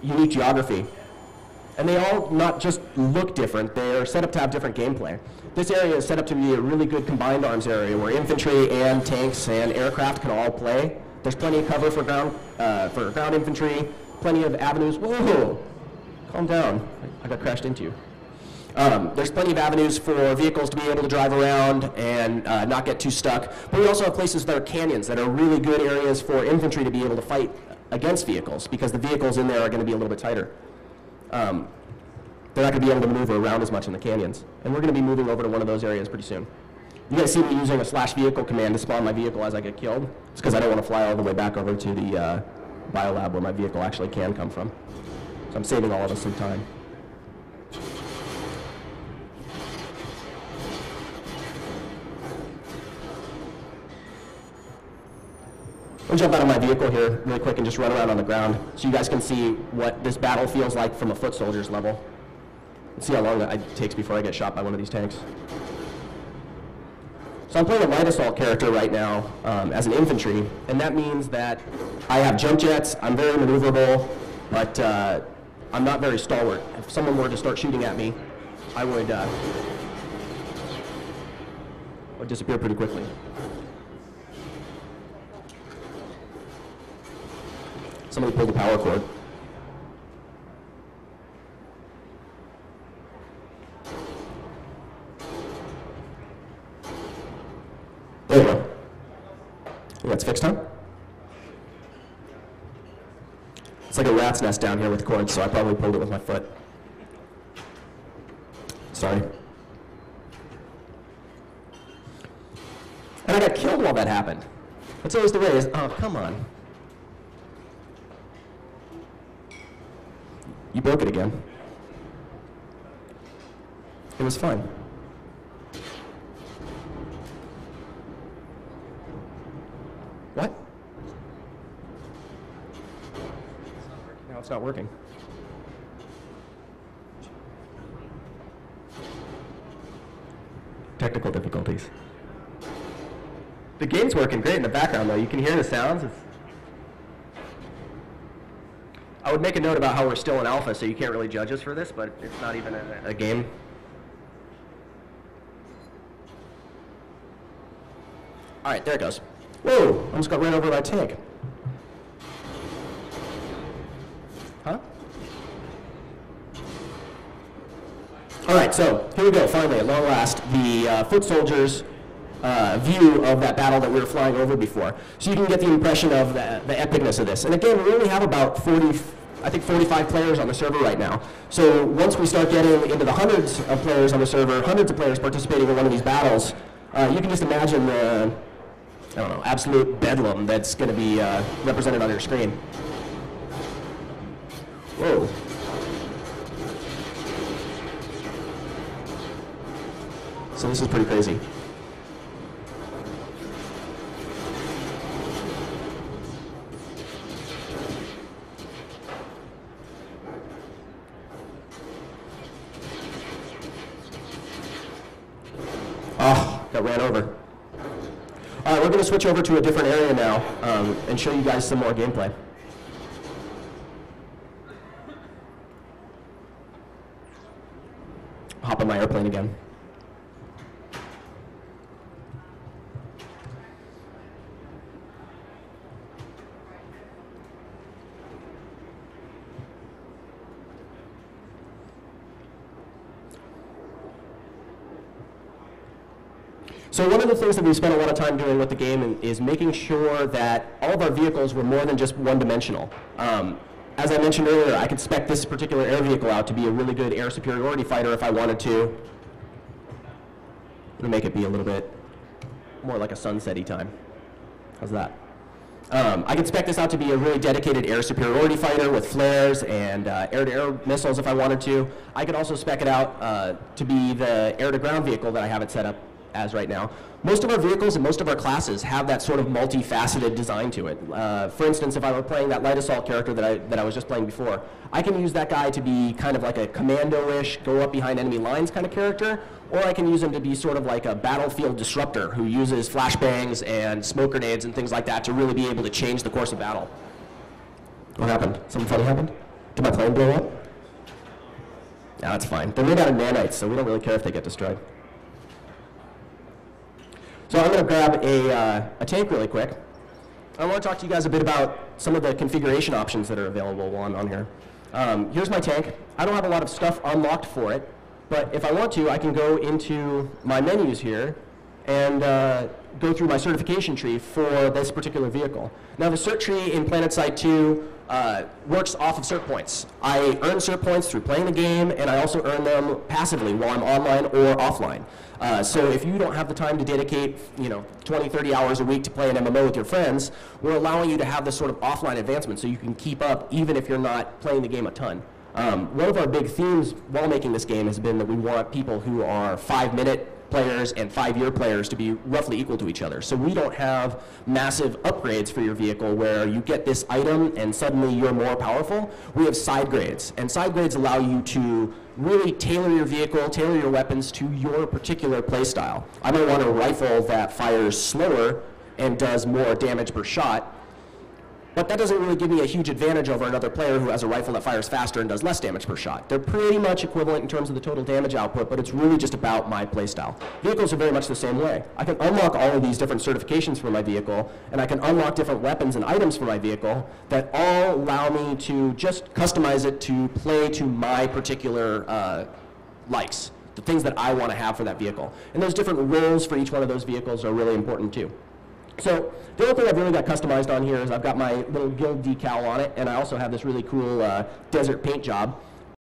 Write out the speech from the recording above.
unique geography. And they all not just look different, they are set up to have different gameplay. This area is set up to be a really good combined arms area where infantry and tanks and aircraft can all play. There's plenty of cover for ground infantry, plenty of avenues. Whoa, calm down, I got crashed into you. There's plenty of avenues for vehicles to be able to drive around and not get too stuck. But we also have places that are canyons that are really good areas for infantry to be able to fight against vehicles because the vehicles in there are going to be a little bit tighter. They're not going to be able to maneuver around as much in the canyons. And we're going to be moving over to one of those areas pretty soon. You guys see me using a /vehicle command to spawn my vehicle as I get killed. It's because I don't want to fly all the way back over to the biolab where my vehicle actually can come from. So I'm saving all of us some time. I'll jump out of my vehicle here really quick and just run around on the ground so you guys can see what this battle feels like from a foot soldier's level. Let's see how long it takes before I get shot by one of these tanks. So I'm playing a light assault character right now as an infantry, and that means that I have jump jets, I'm very maneuverable, but I'm not very stalwart. If someone were to start shooting at me, I would disappear pretty quickly. Somebody pulled the power cord. There we go. That's fixed, huh? It's like a rat's nest down here with cords, so I probably pulled it with my foot. Sorry. And I got killed while that happened. That's always the way. Oh, come on. You broke it again. It was fun. What? Now it's not working. Technical difficulties. The game's working great in the background, though. You can hear the sounds. I would make a note about how we're still in alpha, so you can't really judge us for this, but it's not even a game. All right, there it goes. Whoa, I almost got ran over by a tank. Huh? All right, so here we go, finally, at long last, the foot soldiers' view of that battle that we were flying over before. So you can get the impression of the epicness of this. And again, we only have about 45 players on the server right now. So once we start getting into the hundreds of players on the server, hundreds of players participating in one of these battles, you can just imagine the, I don't know, absolute bedlam that's going to be represented on your screen. Whoa. So this is pretty crazy. Oh, got ran over. All right, we're going to switch over to a different area now and show you guys some more gameplay. Hop on my airplane again. So one of the things that we spent a lot of time doing with the game is making sure that all of our vehicles were more than just one-dimensional. As I mentioned earlier, I could spec this particular air vehicle out to be a really good air superiority fighter if I wanted to. Let me make it be a little bit more like a sunset-y time. How's that? I could spec this out to be a really dedicated air superiority fighter with flares and air-to-air missiles if I wanted to. I could also spec it out to be the air-to-ground vehicle that I have it set up as right now. Most of our vehicles and most of our classes have that sort of multifaceted design to it. For instance, if I were playing that light assault character that I was just playing before, I can use that guy to be kind of like a commando-ish, go up behind enemy lines kind of character, or I can use him to be sort of like a battlefield disruptor who uses flashbangs and smoke grenades and things like that to really be able to change the course of battle. What happened? Something funny happened? Did my plane blow up? No, that's fine. They're made out of nanites, so we don't really care if they get destroyed. So I'm going to grab a tank really quick. I want to talk to you guys a bit about some of the configuration options that are available while I'm on here. Here's my tank. I don't have a lot of stuff unlocked for it, but if I want to, I can go into my menus here and go through my certification tree for this particular vehicle. Now the cert tree in Planetside 2 works off of cert points. I earn cert points through playing the game, and I also earn them passively while I'm online or offline. So if you don't have the time to dedicate 20, 30 hours a week to play an MMO with your friends, we're allowing you to have this sort of offline advancement so you can keep up even if you're not playing the game a ton. One of our big themes while making this game has been that we want people who are 5-minute players and 5-year players to be roughly equal to each other. So we don't have massive upgrades for your vehicle where you get this item and suddenly you're more powerful. We have side grades, and side grades allow you to really tailor your vehicle, tailor your weapons to your particular play style. I might want a rifle that fires slower and does more damage per shot, but that doesn't really give me a huge advantage over another player who has a rifle that fires faster and does less damage per shot. They're pretty much equivalent in terms of the total damage output, but it's really just about my playstyle. Vehicles are very much the same way. I can unlock all of these different certifications for my vehicle, and I can unlock different weapons and items for my vehicle that all allow me to just customize it to play to my particular likes, the things that I want to have for that vehicle. And those different roles for each one of those vehicles are really important too. So the only thing I've really got customized on here is I've got my little guild decal on it, and I also have this really cool desert paint job.